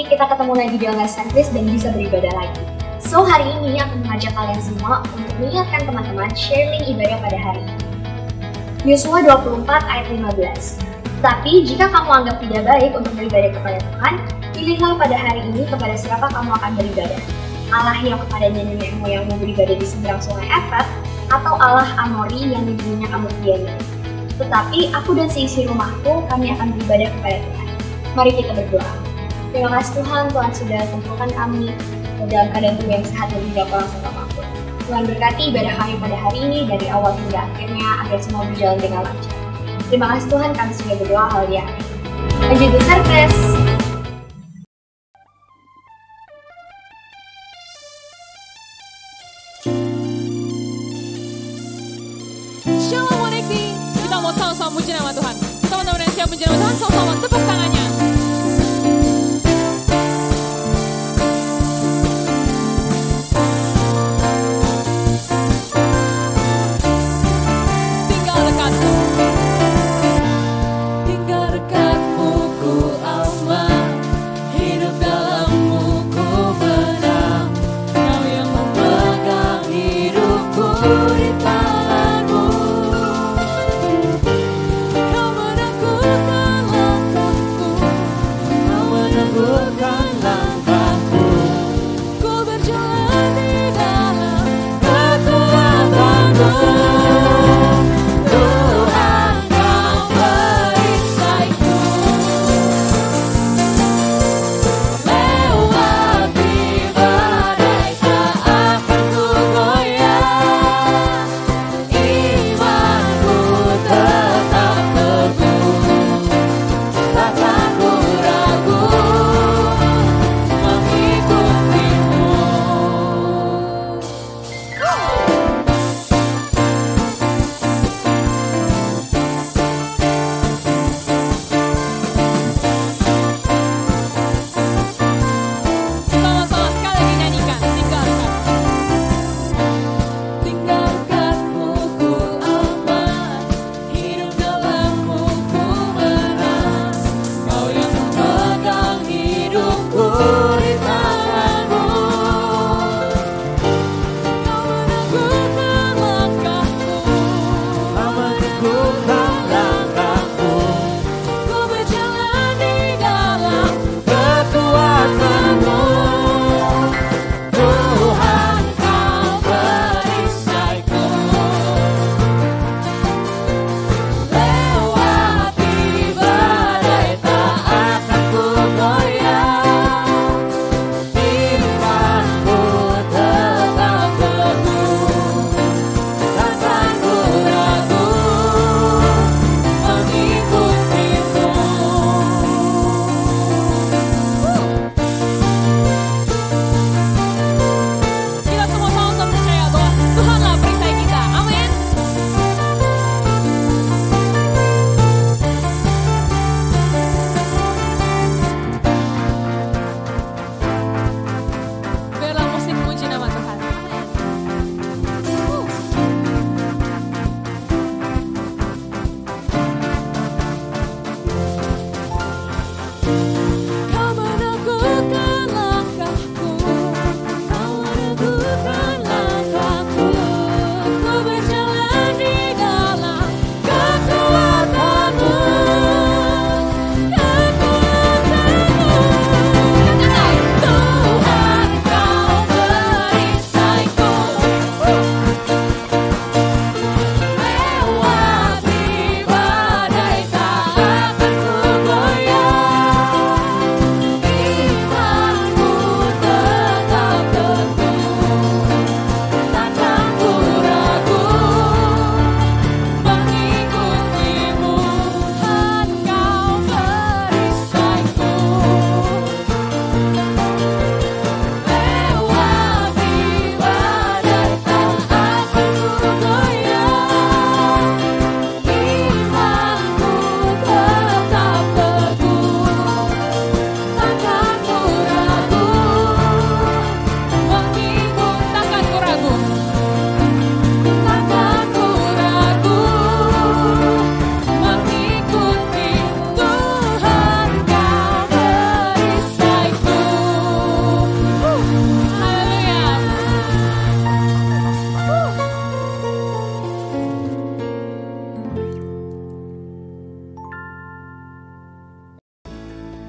kita ketemu lagi di online service dan bisa beribadah lagi. So, hari ini aku mengajak kalian semua untuk mengingatkan teman-teman share link ibadah pada hari ini. Yosua 24 ayat 15. Tapi jika kamu anggap tidak baik untuk beribadah kepada Tuhan, pilihlah pada hari ini kepada siapa kamu akan beribadah. Allah yang kepada nenek moyangmu beribadah di seberang sungai Efrat, atau Allah Amori yang di dunia kamu diami. Tetapi aku dan seisi rumahku, kami akan beribadah kepada Tuhan. Mari kita berdoa. Terima kasih Tuhan, Tuhan sudah kumpulkan kami dalam keadaan tubuh yang sehat dan tidak kurang apapun. Tuhan berkati ibadah kami pada hari ini dari awal hingga akhirnya agar semua berjalan dengan lancar. Terima kasih Tuhan, kami sudah berdoa hal yang lanjut ke service. Shalom Onekti, kita mau sama-sama muji nama Tuhan. Teman-teman yang siap muji nama Tuhan, sama-sama tepuk tangannya.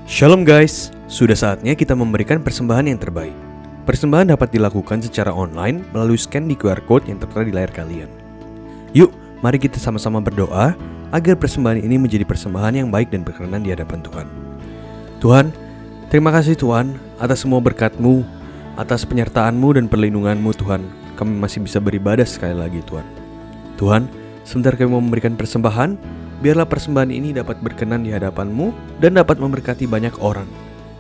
Shalom guys, sudah saatnya kita memberikan persembahan yang terbaik. Persembahan dapat dilakukan secara online melalui scan di QR Code yang tertera di layar kalian. Yuk, mari kita sama-sama berdoa agar persembahan ini menjadi persembahan yang baik dan berkenan di hadapan Tuhan. Tuhan, terima kasih Tuhan atas semua berkat-Mu, atas penyertaan-Mu dan perlindungan-Mu Tuhan. Kami masih bisa beribadah sekali lagi Tuhan. Tuhan, sebentar kami mau memberikan persembahan. Biarlah persembahan ini dapat berkenan di hadapan-Mu dan dapat memberkati banyak orang.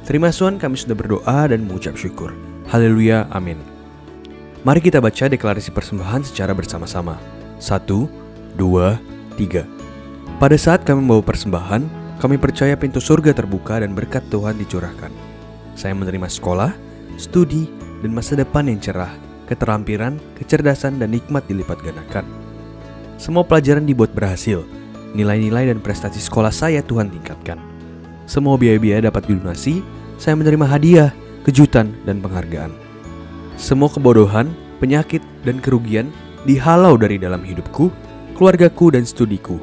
Terima Tuhan, kami sudah berdoa dan mengucap syukur. Haleluya, amin. Mari kita baca deklarasi persembahan secara bersama-sama. 1, 2, 3. Pada saat kami membawa persembahan, kami percaya pintu surga terbuka dan berkat Tuhan dicurahkan. Saya menerima sekolah, studi, dan masa depan yang cerah, keterampilan, kecerdasan, dan nikmat dilipat gandakan. Semua pelajaran dibuat berhasil. Nilai-nilai dan prestasi sekolah saya Tuhan tingkatkan. Semua biaya-biaya dapat dilunasi. Saya menerima hadiah, kejutan, dan penghargaan. Semua kebodohan, penyakit, dan kerugian dihalau dari dalam hidupku, keluargaku, dan studiku.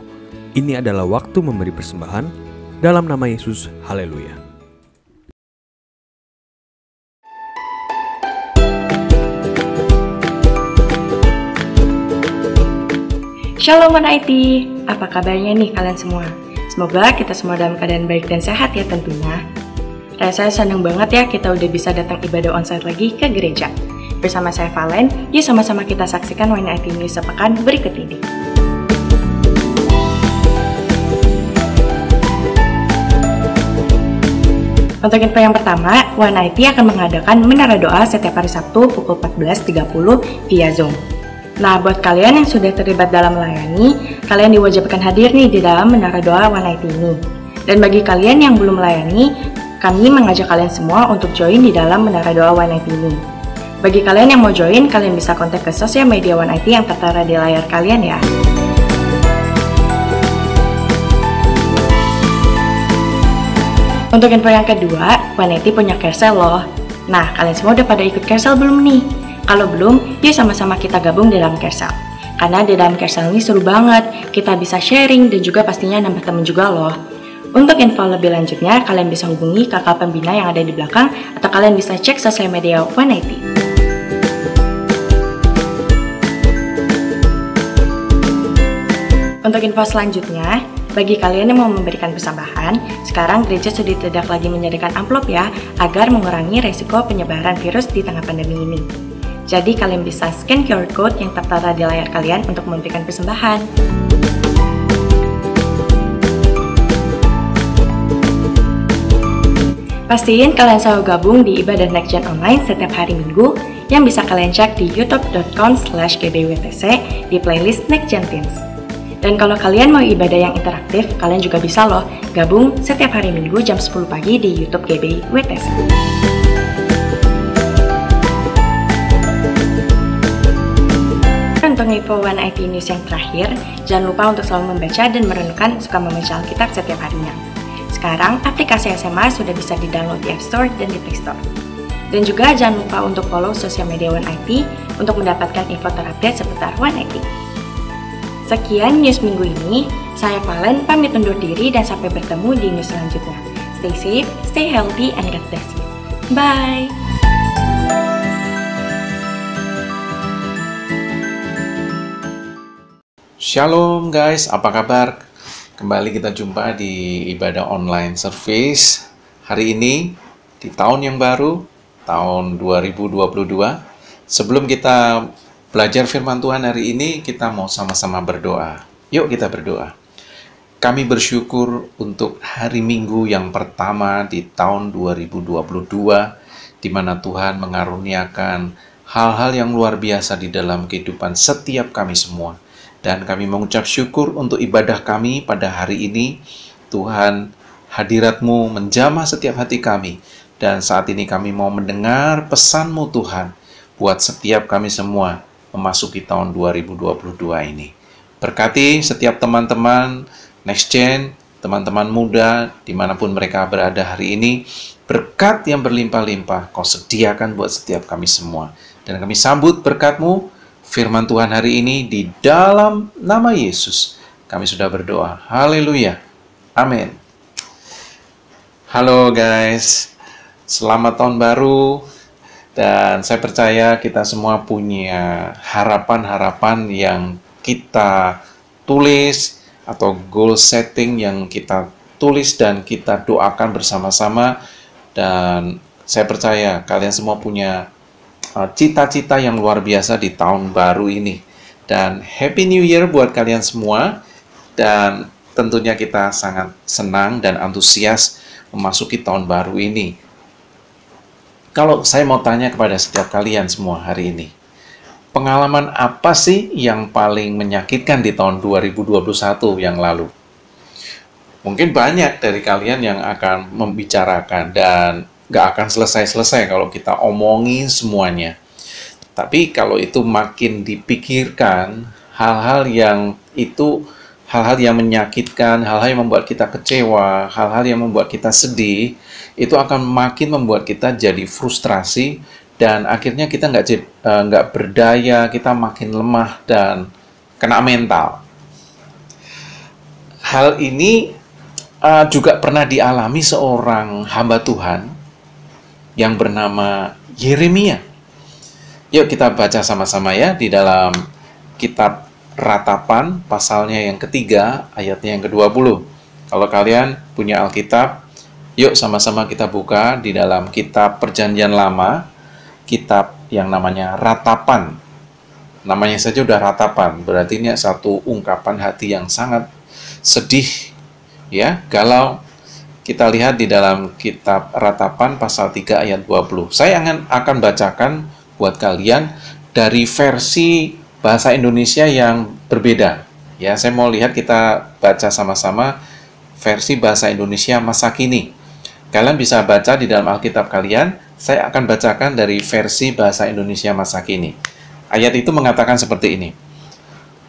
Ini adalah waktu memberi persembahan dalam nama Yesus. Haleluya. Shalom One IT, apa kabarnya nih kalian semua? Semoga kita semua dalam keadaan baik dan sehat ya tentunya. Rasanya senang banget ya kita udah bisa datang ibadah onsite lagi ke gereja. Bersama saya Valen, yuk sama-sama kita saksikan One IT News sepekan berikut ini. Untuk info yang pertama, One IT akan mengadakan menara doa setiap hari Sabtu pukul 14.30 via Zoom. Nah, buat kalian yang sudah terlibat dalam melayani, kalian diwajibkan hadir nih di dalam menara doa One IT ini. Dan bagi kalian yang belum melayani, kami mengajak kalian semua untuk join di dalam menara doa One IT ini. Bagi kalian yang mau join, kalian bisa kontak ke sosial media One IT yang tertera di layar kalian ya. Untuk info yang kedua, One IT punya carousel loh. Nah, kalian semua udah pada ikut carousel belum nih? Kalau belum, yuk sama-sama kita gabung di dalam carousel. Karena di dalam carousel ini seru banget, kita bisa sharing dan juga pastinya nambah temen juga loh. Untuk info lebih lanjutnya, kalian bisa hubungi kakak pembina yang ada di belakang atau kalian bisa cek sosial media One IT. Untuk info selanjutnya, bagi kalian yang mau memberikan persembahan, sekarang gereja sudah tidak lagi menyediakan amplop ya, agar mengurangi resiko penyebaran virus di tengah pandemi ini. Jadi kalian bisa scan QR Code yang tertera di layar kalian untuk memberikan persembahan. Pastiin kalian selalu gabung di ibadah Next Gen Online setiap hari Minggu yang bisa kalian cek di youtube.com/gbwtc di playlist Next Gen Teens. Dan kalau kalian mau ibadah yang interaktif, kalian juga bisa loh gabung setiap hari Minggu jam 10 pagi di YouTube GBWTC. Untuk info One IT News yang terakhir, jangan lupa untuk selalu membaca dan merenungkan suka membaca Alkitab setiap harinya. Sekarang, aplikasi SMA sudah bisa di-download di App Store dan di Play Store. Dan juga jangan lupa untuk follow sosial media One IT untuk mendapatkan info terupdate seputar One IT. Sekian news minggu ini, saya Valen pamit undur diri dan sampai bertemu di news selanjutnya. Stay safe, stay healthy, and God bless you. Bye! Shalom guys, apa kabar? Kembali kita jumpa di ibadah online service hari ini di tahun yang baru, tahun 2022. Sebelum kita belajar firman Tuhan hari ini, kita mau sama-sama berdoa. Yuk kita berdoa. Kami bersyukur untuk hari Minggu yang pertama di tahun 2022, di mana Tuhan mengaruniakan hal-hal yang luar biasa di dalam kehidupan setiap kami semua. Dan kami mengucap syukur untuk ibadah kami pada hari ini. Tuhan, hadirat-Mu menjamah setiap hati kami. Dan saat ini kami mau mendengar pesan-Mu Tuhan, buat setiap kami semua memasuki tahun 2022 ini. Berkati setiap teman-teman Next Gen, teman-teman muda, dimanapun mereka berada hari ini, berkat yang berlimpah-limpah Kau sediakan buat setiap kami semua. Dan kami sambut berkat-Mu, firman Tuhan hari ini di dalam nama Yesus. Kami sudah berdoa. Haleluya. Amin. Halo guys, selamat tahun baru. Dan saya percaya kita semua punya harapan-harapan yang kita tulis atau goal setting yang kita tulis dan kita doakan bersama-sama. Dan saya percaya kalian semua punya cita-cita yang luar biasa di tahun baru ini. Dan Happy New Year buat kalian semua. Dan tentunya kita sangat senang dan antusias memasuki tahun baru ini. Kalau saya mau tanya kepada setiap kalian semua hari ini, pengalaman apa sih yang paling menyakitkan di tahun 2021 yang lalu? Mungkin banyak dari kalian yang akan membicarakan dan gak akan selesai-selesai kalau kita omongin semuanya. Tapi kalau itu makin dipikirkan, hal-hal yang menyakitkan, hal-hal yang membuat kita kecewa, hal-hal yang membuat kita sedih, itu akan makin membuat kita jadi frustrasi dan akhirnya kita nggak berdaya, kita makin lemah dan kena mental. Hal ini juga pernah dialami seorang hamba Tuhan yang bernama Yeremia. Yuk kita baca sama-sama ya di dalam kitab Ratapan, pasalnya yang ketiga, ayatnya yang ke-20. Kalau kalian punya Alkitab, yuk sama-sama kita buka di dalam kitab Perjanjian Lama, kitab yang namanya Ratapan. Namanya saja udah Ratapan, berarti ini satu ungkapan hati yang sangat sedih, ya, galau. Kita lihat di dalam kitab Ratapan, pasal 3, ayat 20. Saya akan bacakan buat kalian dari versi bahasa Indonesia yang berbeda. Ya, saya mau lihat kita baca sama-sama versi bahasa Indonesia masa kini. Kalian bisa baca di dalam Alkitab kalian. Saya akan bacakan dari versi bahasa Indonesia masa kini. Ayat itu mengatakan seperti ini.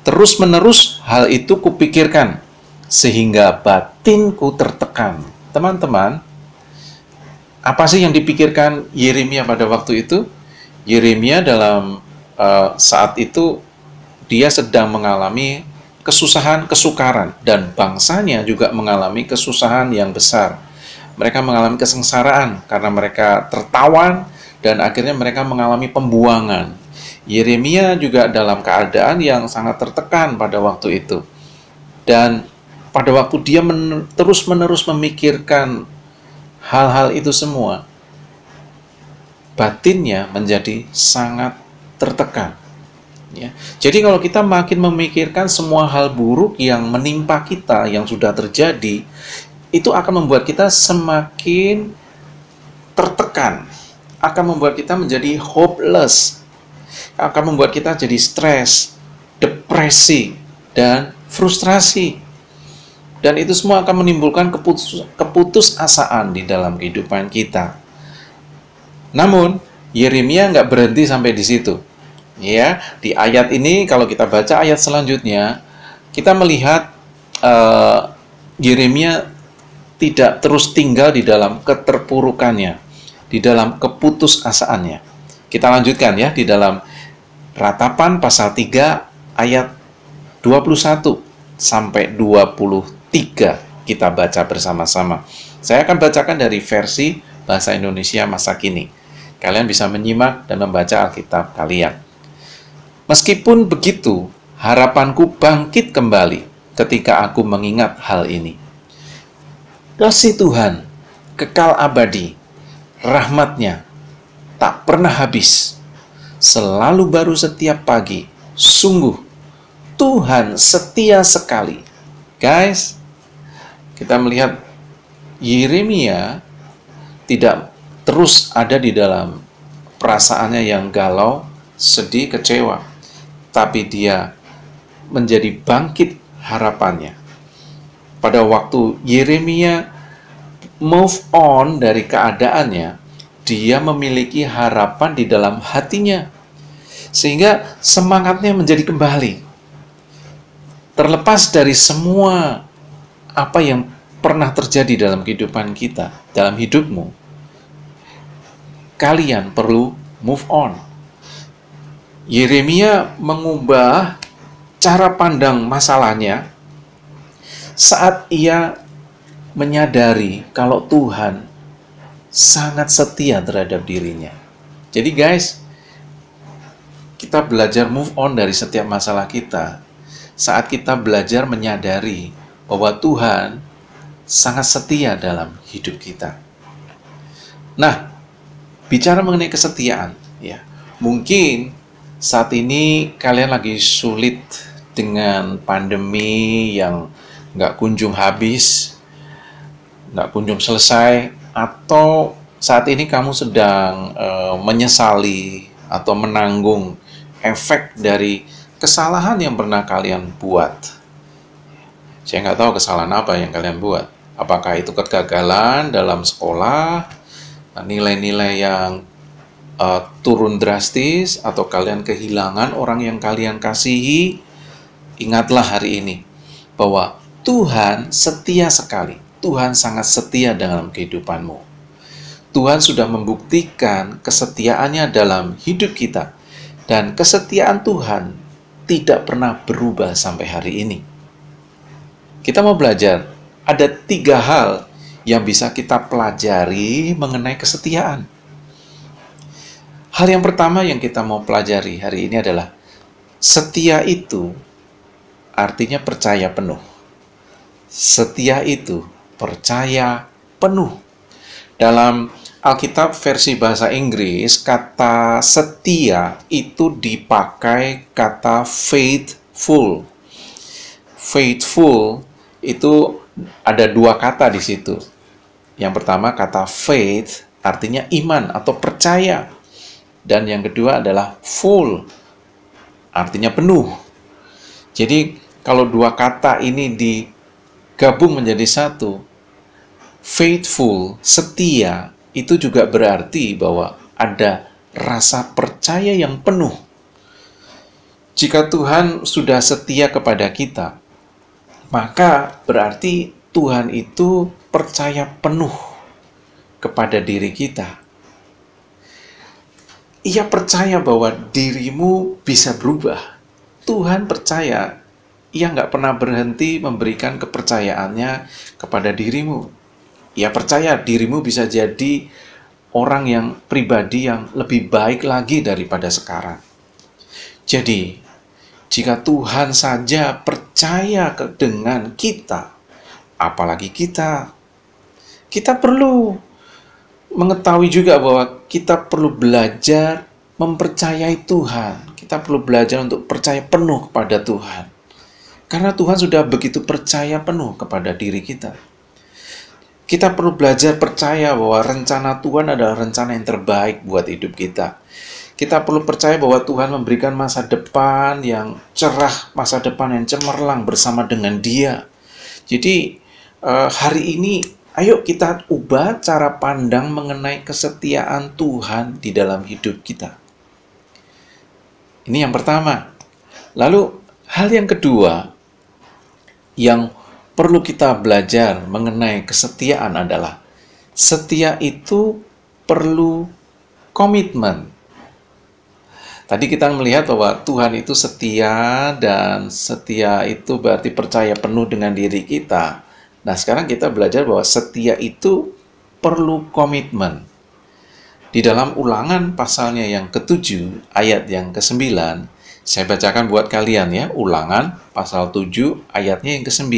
Terus-menerus hal itu kupikirkan, sehingga batinku tertekan. Teman-teman, apa sih yang dipikirkan Yeremia pada waktu itu? Yeremia dalam saat itu dia sedang mengalami kesusahan, kesukaran, dan bangsanya juga mengalami kesusahan yang besar. Mereka mengalami kesengsaraan karena mereka tertawan dan akhirnya mereka mengalami pembuangan. Yeremia juga dalam keadaan yang sangat tertekan pada waktu itu. Dan pada waktu dia terus-menerus memikirkan hal-hal itu semua, batinnya menjadi sangat tertekan. Ya. Jadi kalau kita makin memikirkan semua hal buruk yang menimpa kita, yang sudah terjadi, itu akan membuat kita semakin tertekan, akan membuat kita menjadi hopeless, akan membuat kita jadi stres, depresi, dan frustrasi. Dan itu semua akan menimbulkan keputusasaan di dalam kehidupan kita. Namun, Yeremia nggak berhenti sampai di situ. Ya, di ayat ini kalau kita baca ayat selanjutnya, kita melihat Yeremia tidak terus tinggal di dalam keterpurukannya, di dalam keputusasaannya. Kita lanjutkan ya di dalam Ratapan pasal 3 ayat 21 sampai 23 kita baca bersama-sama. Saya akan bacakan dari versi bahasa Indonesia masa kini. Kalian bisa menyimak dan membaca Alkitab kalian. Meskipun begitu, harapanku bangkit kembali ketika aku mengingat hal ini. Kasih Tuhan kekal abadi, rahmat-Nya tak pernah habis, selalu baru setiap pagi. Sungguh, Tuhan setia sekali. Guys, kita melihat Yeremia tidak terus ada di dalam perasaannya yang galau, sedih, kecewa. Tapi dia menjadi bangkit harapannya. Pada waktu Yeremia move on dari keadaannya, dia memiliki harapan di dalam hatinya. Sehingga semangatnya menjadi kembali. Terlepas dari semua apa yang pernah terjadi dalam kehidupan kita, dalam hidupmu, kalian perlu move on. Yeremia mengubah cara pandang masalahnya saat ia menyadari kalau Tuhan sangat setia terhadap dirinya. Jadi guys, kita belajar move on dari setiap masalah kita saat kita belajar menyadari bahwa Tuhan sangat setia dalam hidup kita. Nah, bicara mengenai kesetiaan, ya, mungkin saat ini kalian lagi sulit dengan pandemi yang nggak kunjung habis, nggak kunjung selesai, atau saat ini kamu sedang menyesali atau menanggung efek dari kesalahan yang pernah kalian buat. Saya nggak tahu kesalahan apa yang kalian buat. Apakah itu kegagalan dalam sekolah, nilai-nilai yang turun drastis, atau kalian kehilangan orang yang kalian kasihi. Ingatlah hari ini bahwa Tuhan setia sekali. Tuhan sangat setia dalam kehidupanmu. Tuhan sudah membuktikan kesetiaannya dalam hidup kita. Dan kesetiaan Tuhan tidak pernah berubah sampai hari ini. Kita mau belajar, ada 3 hal yang bisa kita pelajari mengenai kesetiaan. Hal yang pertama yang kita mau pelajari hari ini adalah setia itu artinya percaya penuh. Setia itu percaya penuh. Dalam Alkitab versi bahasa Inggris, kata setia itu dipakai kata faithful. Faithful itu ada 2 kata di situ. Yang pertama kata faith artinya iman atau percaya. Dan yang kedua adalah full, artinya penuh. Jadi kalau 2 kata ini digabung menjadi satu, faithful, setia, itu juga berarti bahwa ada rasa percaya yang penuh. Jika Tuhan sudah setia kepada kita, maka berarti Tuhan itu percaya penuh kepada diri kita. Ia percaya bahwa dirimu bisa berubah. Tuhan percaya, ia nggak pernah berhenti memberikan kepercayaannya kepada dirimu. Ia percaya dirimu bisa jadi orang yang pribadi yang lebih baik lagi daripada sekarang. Jadi, jika Tuhan saja percaya dengan kita, apalagi kita perlu mengetahui juga bahwa kita perlu belajar mempercayai Tuhan. Kita perlu belajar untuk percaya penuh kepada Tuhan. Karena Tuhan sudah begitu percaya penuh kepada diri kita. Kita perlu belajar percaya bahwa rencana Tuhan adalah rencana yang terbaik buat hidup kita. Kita perlu percaya bahwa Tuhan memberikan masa depan yang cerah, masa depan yang cemerlang bersama dengan Dia. Jadi, hari ini, ayo kita ubah cara pandang mengenai kesetiaan Tuhan di dalam hidup kita. Ini yang pertama. Lalu, hal yang kedua, yang perlu kita belajar mengenai kesetiaan adalah setia itu perlu komitmen. Tadi kita melihat bahwa Tuhan itu setia, dan setia itu berarti percaya penuh dengan diri kita. Nah, sekarang kita belajar bahwa setia itu perlu komitmen. Di dalam Ulangan pasalnya yang ke-7, ayat yang ke-9, saya bacakan buat kalian ya, Ulangan pasal 7, ayatnya yang ke-9.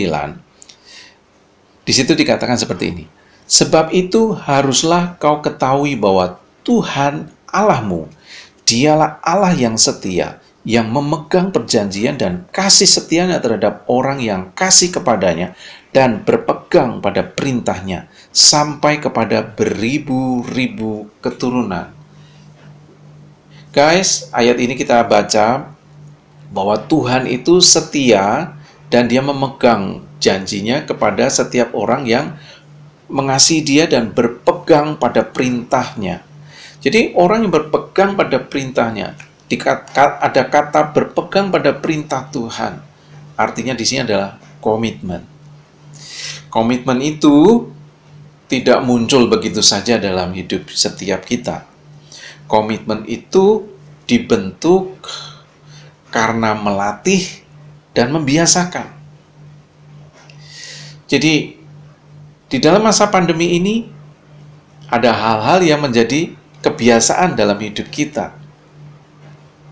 Di situ dikatakan seperti ini. Sebab itu haruslah kau ketahui bahwa Tuhan Allahmu, Dialah Allah yang setia, yang memegang perjanjian dan kasih setianya terhadap orang yang kasih kepadanya dan berpegang pada perintahnya sampai kepada beribu-ribu keturunan. Guys, ayat ini kita baca bahwa Tuhan itu setia dan Dia memegang janjinya kepada setiap orang yang mengasihi Dia dan berpegang pada perintahnya. Jadi orang yang berpegang pada perintahnya, ada kata berpegang pada perintah Tuhan. Artinya di sini adalah komitmen. Komitmen itu tidak muncul begitu saja dalam hidup setiap kita. Komitmen itu dibentuk karena melatih dan membiasakan. Jadi di dalam masa pandemi ini ada hal-hal yang menjadi kebiasaan dalam hidup kita.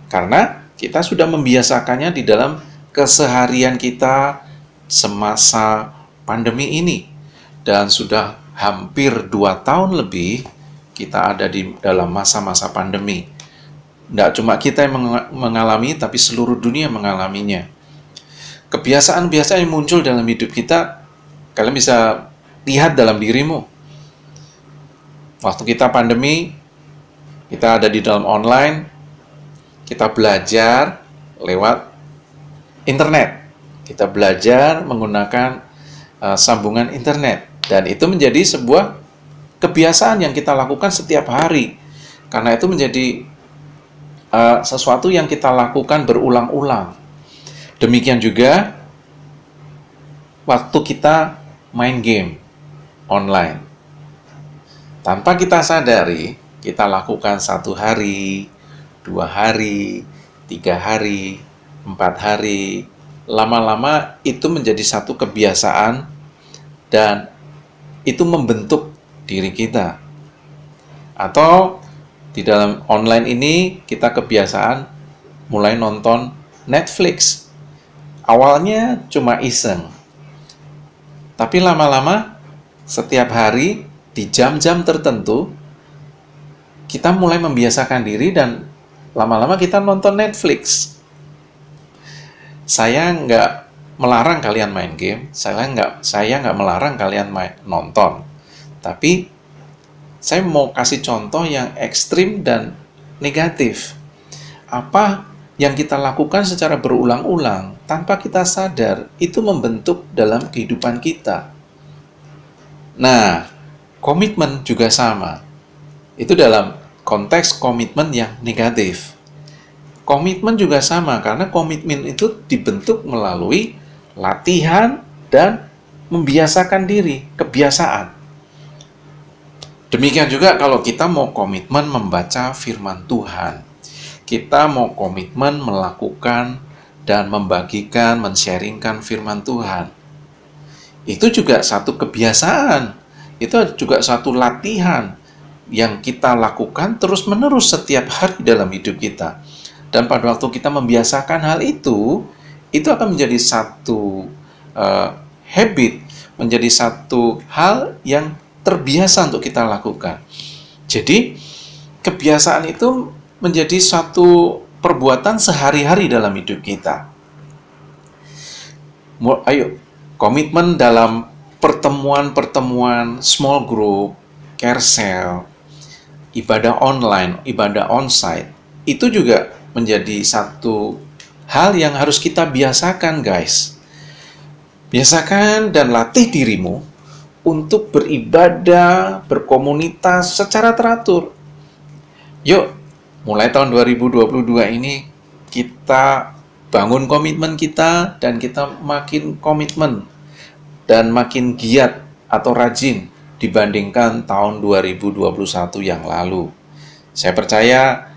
Karena kita sudah membiasakannya di dalam keseharian kita semasa pandemi ini. Dan sudah hampir 2 tahun lebih kita ada di dalam masa-masa pandemi. Tidak cuma kita yang mengalami, tapi seluruh dunia mengalaminya. Kebiasaan-kebiasaan yang muncul dalam hidup kita, kalian bisa lihat dalam dirimu. Waktu kita pandemi, kita ada di dalam online, kita belajar lewat internet. Kita belajar menggunakan sambungan internet. Dan itu menjadi sebuah kebiasaan yang kita lakukan setiap hari. Karena itu menjadi sesuatu yang kita lakukan berulang-ulang. Demikian juga waktu kita main game online. Tanpa kita sadari, kita lakukan 1 hari, 2 hari, 3 hari, 4 hari. Lama-lama itu menjadi satu kebiasaan dan itu membentuk diri kita. Atau di dalam online ini kita kebiasaan mulai nonton Netflix. Awalnya cuma iseng. Tapi lama-lama setiap hari di jam-jam tertentu kita mulai membiasakan diri dan lama-lama kita nonton Netflix. Saya nggak melarang kalian main game, saya nggak melarang kalian nonton. Tapi saya mau kasih contoh yang ekstrim dan negatif. Apa yang kita lakukan secara berulang-ulang tanpa kita sadar itu membentuk dalam kehidupan kita. Nah, komitmen juga sama. Itu dalam konteks komitmen yang negatif. Komitmen juga sama karena komitmen itu dibentuk melalui latihan dan membiasakan diri, kebiasaan. Demikian juga kalau kita mau komitmen membaca firman Tuhan. Kita mau komitmen melakukan dan membagikan, men-sharingkan firman Tuhan. Itu juga satu kebiasaan. Itu juga satu latihan yang kita lakukan terus-menerus setiap hari dalam hidup kita. Dan pada waktu kita membiasakan hal itu akan menjadi satu habit, menjadi satu hal yang terbiasa untuk kita lakukan. Jadi, kebiasaan itu menjadi satu perbuatan sehari-hari dalam hidup kita. Ayo, komitmen dalam pertemuan-pertemuan, small group, care cell, ibadah online, ibadah onsite, itu juga menjadi satu hal yang harus kita biasakan, guys. Biasakan dan latih dirimu untuk beribadah, berkomunitas secara teratur. Yuk, mulai tahun 2022 ini kita bangun komitmen kita dan kita makin komitmen dan makin giat atau rajin dibandingkan tahun 2021 yang lalu. Saya percaya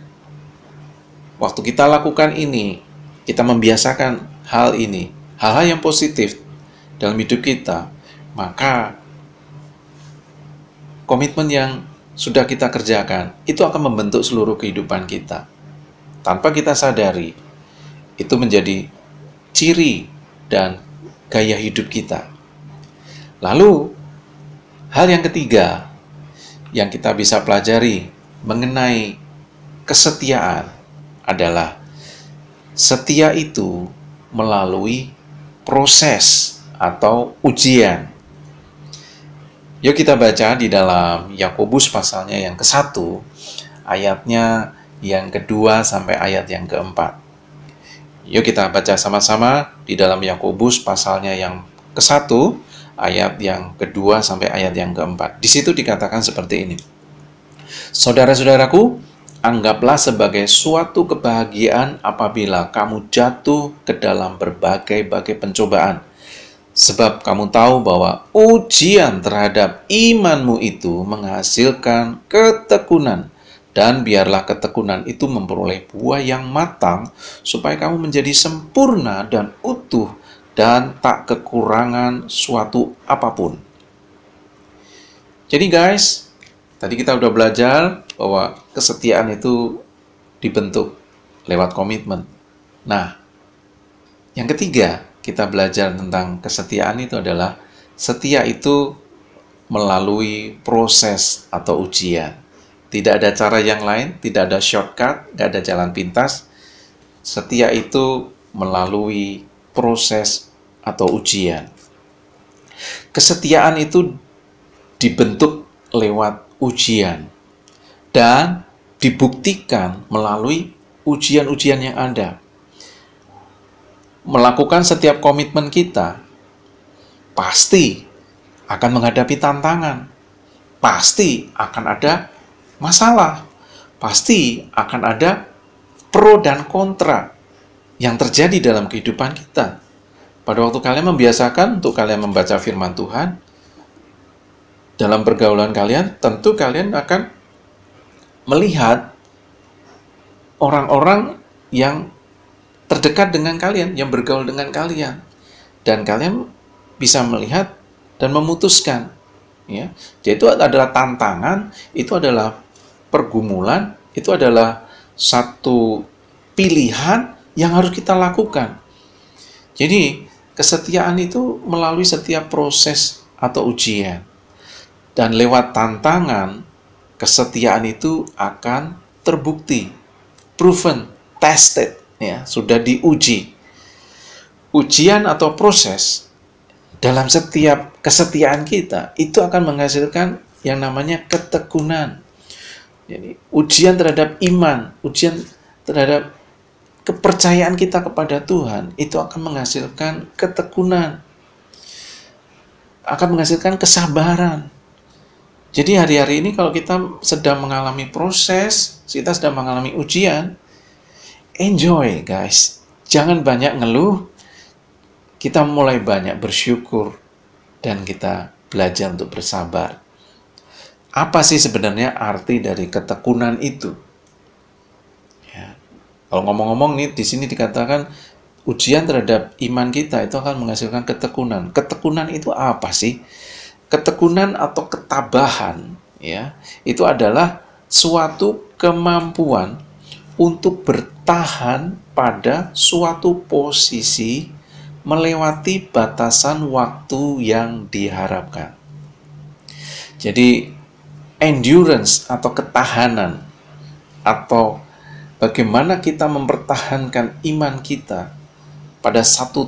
waktu kita lakukan ini, kita membiasakan hal ini, hal-hal yang positif dalam hidup kita, maka komitmen yang sudah kita kerjakan, itu akan membentuk seluruh kehidupan kita. Tanpa kita sadari, itu menjadi ciri dan gaya hidup kita. Lalu, hal yang ketiga yang kita bisa pelajari mengenai kesetiaan adalah setia itu melalui proses atau ujian. Yuk kita baca di dalam Yakobus pasalnya yang ke-1, ayatnya yang kedua sampai ayat yang keempat. Yuk kita baca sama-sama di dalam Yakobus pasalnya yang ke-1, ayat yang kedua sampai ayat yang keempat. Di situ dikatakan seperti ini. Saudara-saudaraku, anggaplah sebagai suatu kebahagiaan apabila kamu jatuh ke dalam berbagai-bagai pencobaan. Sebab kamu tahu bahwa ujian terhadap imanmu itu menghasilkan ketekunan. Dan biarlah ketekunan itu memperoleh buah yang matang, supaya kamu menjadi sempurna dan utuh dan tak kekurangan suatu apapun. Jadi guys, tadi kita udah belajar bahwa kesetiaan itu dibentuk lewat komitmen. Nah, yang ketiga, kita belajar tentang kesetiaan itu adalah setia itu melalui proses atau ujian. Tidak ada cara yang lain, tidak ada shortcut, nggak ada jalan pintas. Setia itu melalui proses atau ujian. Kesetiaan itu dibentuk lewat ujian dan dibuktikan melalui ujian-ujian yang ada. Melakukan setiap komitmen kita pasti akan menghadapi tantangan, pasti akan ada masalah, pasti akan ada pro dan kontra yang terjadi dalam kehidupan kita. Pada waktu kalian membiasakan untuk kalian membaca firman Tuhan, dalam pergaulan kalian, tentu kalian akan melihat orang-orang yang terdekat dengan kalian, yang bergaul dengan kalian. Dan kalian bisa melihat dan memutuskan. Ya. Jadi itu adalah tantangan, itu adalah pergumulan, itu adalah satu pilihan yang harus kita lakukan. Jadi kesetiaan itu melalui setiap proses atau ujian. Dan lewat tantangan, kesetiaan itu akan terbukti, proven, tested, ya, sudah diuji. Ujian atau proses dalam setiap kesetiaan kita itu akan menghasilkan yang namanya ketekunan. Jadi ujian terhadap iman, ujian terhadap kepercayaan kita kepada Tuhan itu akan menghasilkan ketekunan, akan menghasilkan kesabaran. Jadi hari-hari ini kalau kita sedang mengalami proses, kita sedang mengalami ujian, enjoy guys. Jangan banyak ngeluh, kita mulai banyak bersyukur, dan kita belajar untuk bersabar. Apa sih sebenarnya arti dari ketekunan itu? Ya. Kalau ngomong-ngomong nih, di sini dikatakan ujian terhadap iman kita itu akan menghasilkan ketekunan. Ketekunan itu apa sih? Ketekunan atau ketabahan, ya, itu adalah suatu kemampuan untuk bertahan pada suatu posisi melewati batasan waktu yang diharapkan. Jadi endurance atau ketahanan atau bagaimana kita mempertahankan iman kita pada satu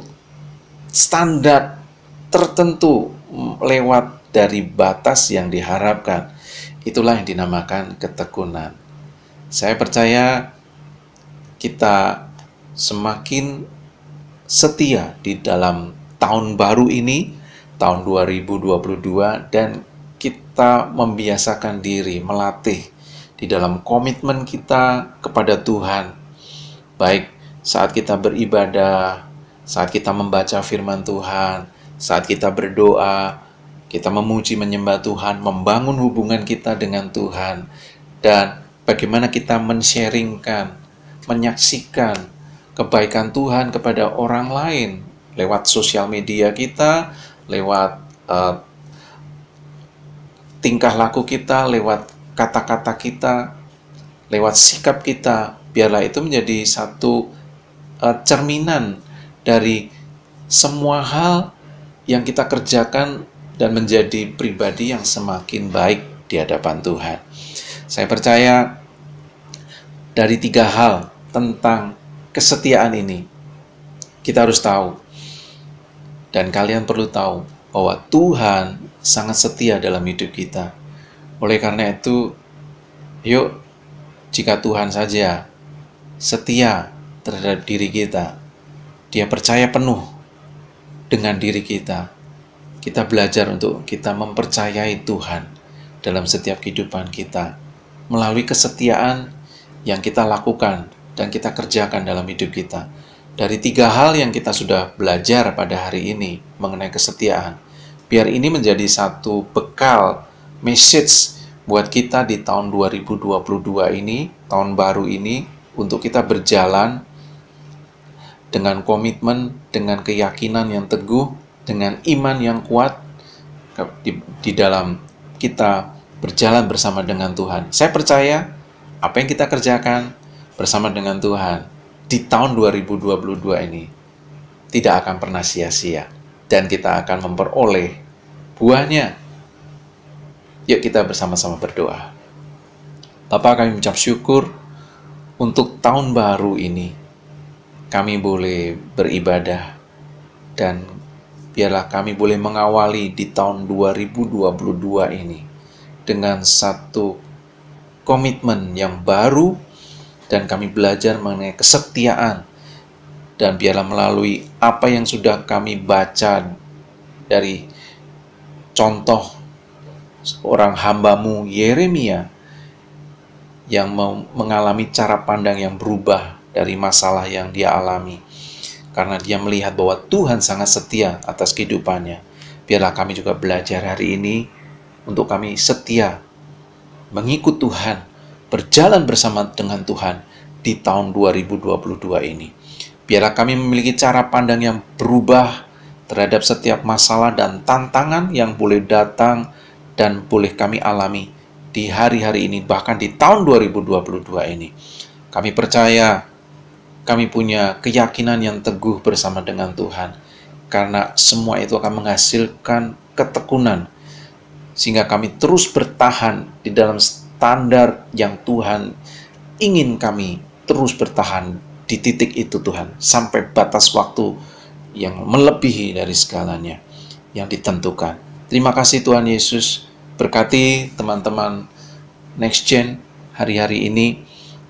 standar tertentu lewat dari batas yang diharapkan. Itulah yang dinamakan ketekunan. Saya percaya kita semakin setia di dalam tahun baru ini, tahun 2022, dan kita membiasakan diri, melatih di dalam komitmen kita kepada Tuhan. Baik saat kita beribadah, saat kita membaca firman Tuhan, saat kita berdoa, kita memuji menyembah Tuhan, membangun hubungan kita dengan Tuhan, dan bagaimana kita men-sharingkan, menyaksikan kebaikan Tuhan kepada orang lain lewat sosial media kita, lewat tingkah laku kita, lewat kata-kata kita, lewat sikap kita. Biarlah itu menjadi satu cerminan dari semua hal yang kita kerjakan dan menjadi pribadi yang semakin baik di hadapan Tuhan. Saya percaya dari 3 hal tentang kesetiaan ini kita harus tahu, dan kalian perlu tahu bahwa Tuhan sangat setia dalam hidup kita. Oleh karena itu, yuk, jika Tuhan saja setia terhadap diri kita, Dia percaya penuh dengan diri kita, kita belajar untuk kita mempercayai Tuhan dalam setiap kehidupan kita melalui kesetiaan yang kita lakukan dan kita kerjakan dalam hidup kita. Dari 3 hal yang kita sudah belajar pada hari ini mengenai kesetiaan, biar ini menjadi satu bekal message buat kita di tahun 2022 ini, tahun baru ini, untuk kita berjalan dengan komitmen, dengan keyakinan yang teguh, dengan iman yang kuat di dalam kita berjalan bersama dengan Tuhan. Saya percaya apa yang kita kerjakan bersama dengan Tuhan di tahun 2022 ini tidak akan pernah sia-sia, dan kita akan memperoleh buahnya. Yuk kita bersama-sama berdoa. Bapa, kami mengucap syukur untuk tahun baru ini. Kami boleh beribadah, dan biarlah kami boleh mengawali di tahun 2022 ini dengan satu komitmen yang baru, dan kami belajar mengenai kesetiaan. Dan biarlah melalui apa yang sudah kami baca dari contoh seorang hamba-Mu Yeremia yang mengalami cara pandang yang berubah dari masalah yang dia alami, karena dia melihat bahwa Tuhan sangat setia atas kehidupannya. Biarlah kami juga belajar hari ini untuk kami setia mengikut Tuhan, berjalan bersama dengan Tuhan di tahun 2022 ini. Biarlah kami memiliki cara pandang yang berubah terhadap setiap masalah dan tantangan yang boleh datang dan boleh kami alami di hari-hari ini, bahkan di tahun 2022 ini. Kami percaya, kami punya keyakinan yang teguh bersama dengan Tuhan, karena semua itu akan menghasilkan ketekunan, sehingga kami terus bertahan di dalam standar yang Tuhan ingin kami terus bertahan di titik itu, Tuhan, sampai batas waktu yang melebihi dari segalanya yang ditentukan. Terima kasih Tuhan Yesus. Berkati teman-teman Next Gen hari-hari ini,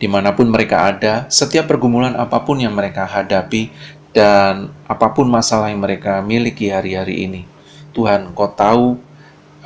dimanapun mereka ada, setiap pergumulan apapun yang mereka hadapi, dan apapun masalah yang mereka miliki hari-hari ini. Tuhan, Engkau tahu,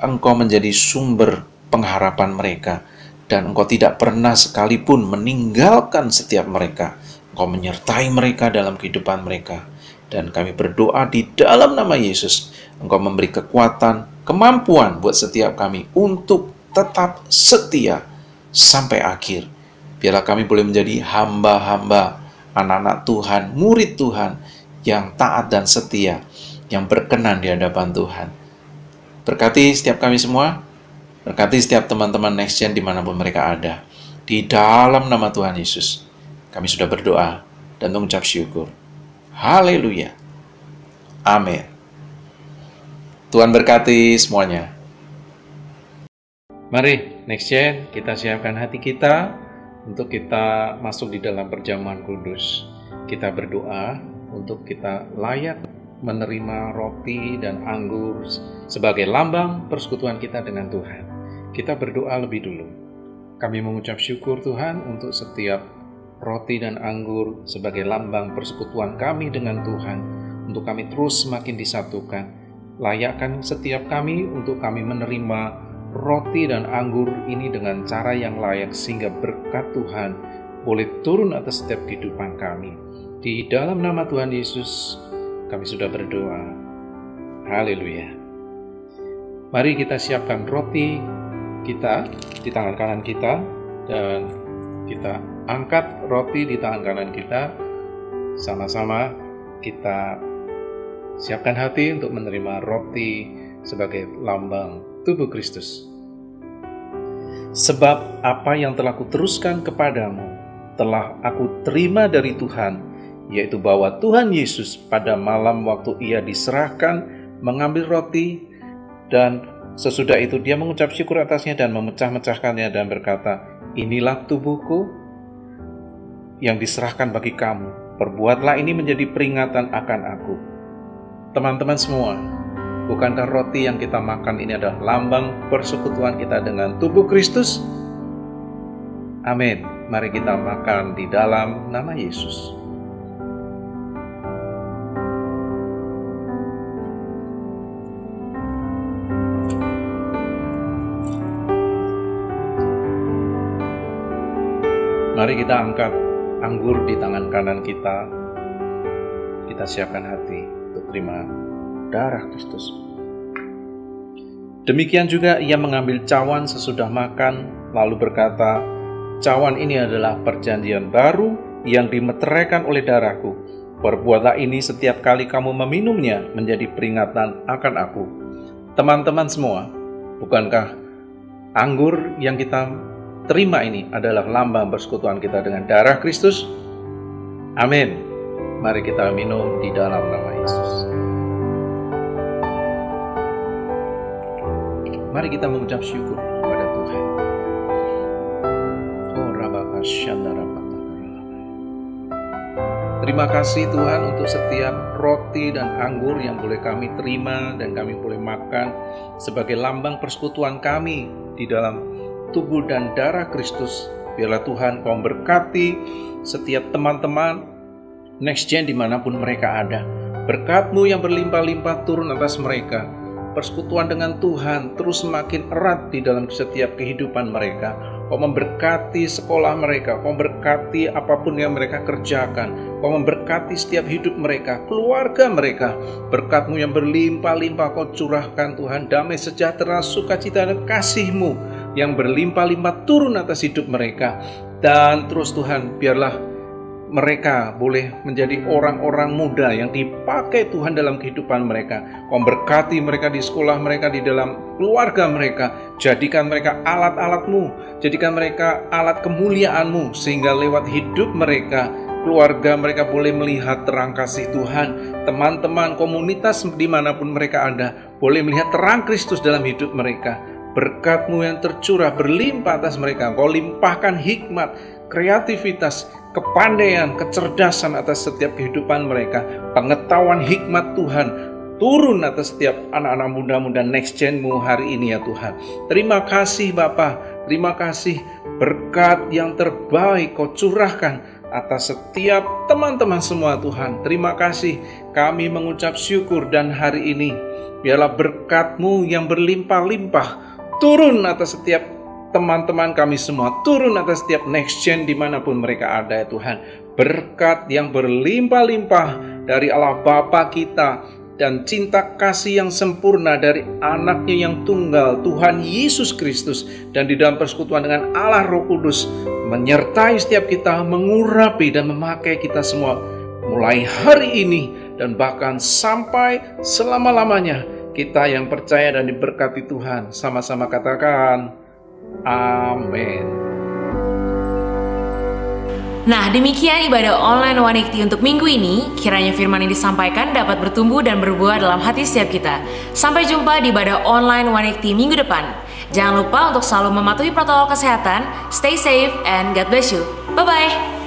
Engkau menjadi sumber pengharapan mereka, dan Engkau tidak pernah sekalipun meninggalkan setiap mereka. Engkau menyertai mereka dalam kehidupan mereka. Dan kami berdoa di dalam nama Yesus, Engkau memberi kekuatan, kemampuan buat setiap kami untuk tetap setia sampai akhir. Biarlah kami boleh menjadi hamba-hamba, anak-anak Tuhan, murid Tuhan, yang taat dan setia, yang berkenan di hadapan Tuhan. Berkati setiap kami semua, berkati setiap teman-teman Next Gen dimanapun mereka ada. Di dalam nama Tuhan Yesus, kami sudah berdoa dan mengucap syukur. Haleluya. Amin. Tuhan berkati semuanya. Mari, Next Gen, kita siapkan hati kita untuk kita masuk di dalam perjamuan kudus. Kita berdoa untuk kita layak menerima roti dan anggur sebagai lambang persekutuan kita dengan Tuhan. Kita berdoa lebih dulu. Kami mengucap syukur Tuhan untuk setiap roti dan anggur sebagai lambang persekutuan kami dengan Tuhan, untuk kami terus semakin disatukan. Layakkan setiap kami untuk kami menerima roti dan anggur ini dengan cara yang layak, sehingga berkat Tuhan boleh turun atas setiap kehidupan kami. Di dalam nama Tuhan Yesus kami sudah berdoa. Haleluya. Mari kita siapkan roti kita di tangan kanan kita, dan kita angkat roti di tangan kanan kita. Sama-sama kita siapkan hati untuk menerima roti sebagai lambang tubuh Kristus. Sebab apa yang telah kuteruskan kepadamu telah aku terima dari Tuhan, yaitu bahwa Tuhan Yesus pada malam waktu ia diserahkan mengambil roti, dan sesudah itu dia mengucap syukur atasnya dan memecah-mecahkannya dan berkata, "Inilah tubuhku yang diserahkan bagi kamu. Perbuatlah ini menjadi peringatan akan aku." Teman-teman semua, bukankah roti yang kita makan ini adalah lambang persekutuan kita dengan tubuh Kristus? Amin. Mari kita makan di dalam nama Yesus. Mari kita angkat anggur di tangan kanan kita. Kita siapkan hati untuk terima darah Kristus. Demikian juga ia mengambil cawan sesudah makan, lalu berkata, "Cawan ini adalah perjanjian baru yang dimeteraikan oleh darahku. Perbuatlah ini setiap kali kamu meminumnya menjadi peringatan akan aku." Teman-teman semua, bukankah anggur yang kita terima ini adalah lambang persekutuan kita dengan darah Kristus. Amin. Mari kita minum di dalam nama Yesus. Mari kita mengucap syukur kepada Tuhan. Terima kasih Tuhan untuk setiap roti dan anggur yang boleh kami terima dan kami boleh makan sebagai lambang persekutuan kami di dalam tubuh dan darah Kristus. Biarlah Tuhan Kau memberkati setiap teman-teman Next Gen dimanapun mereka ada. Berkat-Mu yang berlimpah-limpah turun atas mereka. Persekutuan dengan Tuhan terus semakin erat di dalam setiap kehidupan mereka. Kau memberkati sekolah mereka, Kau memberkati apapun yang mereka kerjakan, Kau memberkati setiap hidup mereka, keluarga mereka. Berkat-Mu yang berlimpah-limpah Kau curahkan Tuhan, damai sejahtera, sukacita dan kasih-Mu yang berlimpah-limpah turun atas hidup mereka. Dan terus Tuhan, biarlah mereka boleh menjadi orang-orang muda yang dipakai Tuhan dalam kehidupan mereka. Kau berkati mereka di sekolah mereka, di dalam keluarga mereka. Jadikan mereka alat-alat-Mu, jadikan mereka alat kemuliaan-Mu, sehingga lewat hidup mereka, keluarga mereka boleh melihat terang kasih Tuhan. Teman-teman komunitas dimanapun mereka ada, boleh melihat terang Kristus dalam hidup mereka. Berkat-Mu yang tercurah berlimpah atas mereka. Kau limpahkan hikmat, kreativitas, kepandaian, kecerdasan atas setiap kehidupan mereka. Pengetahuan hikmat Tuhan turun atas setiap anak-anak muda-muda Next Gen-Mu hari ini ya Tuhan. Terima kasih Bapa, terima kasih berkat yang terbaik Kau curahkan atas setiap teman-teman semua Tuhan. Terima kasih, kami mengucap syukur dan hari ini biarlah berkat-Mu yang berlimpah-limpah turun atas setiap teman-teman kami semua, turun atas setiap Next Gen dimanapun mereka ada ya Tuhan. Berkat yang berlimpah-limpah dari Allah Bapa kita dan cinta kasih yang sempurna dari anaknya yang tunggal Tuhan Yesus Kristus, dan di dalam persekutuan dengan Allah Roh Kudus menyertai setiap kita, mengurapi dan memakai kita semua mulai hari ini dan bahkan sampai selama-lamanya. Kita yang percaya dan diberkati Tuhan sama-sama katakan amin. Nah, demikian ibadah online 180 untuk minggu ini. Kiranya firman yang disampaikan dapat bertumbuh dan berbuah dalam hati setiap kita. Sampai jumpa di ibadah online 180 minggu depan. Jangan lupa untuk selalu mematuhi protokol kesehatan. Stay safe and God bless you. Bye-bye.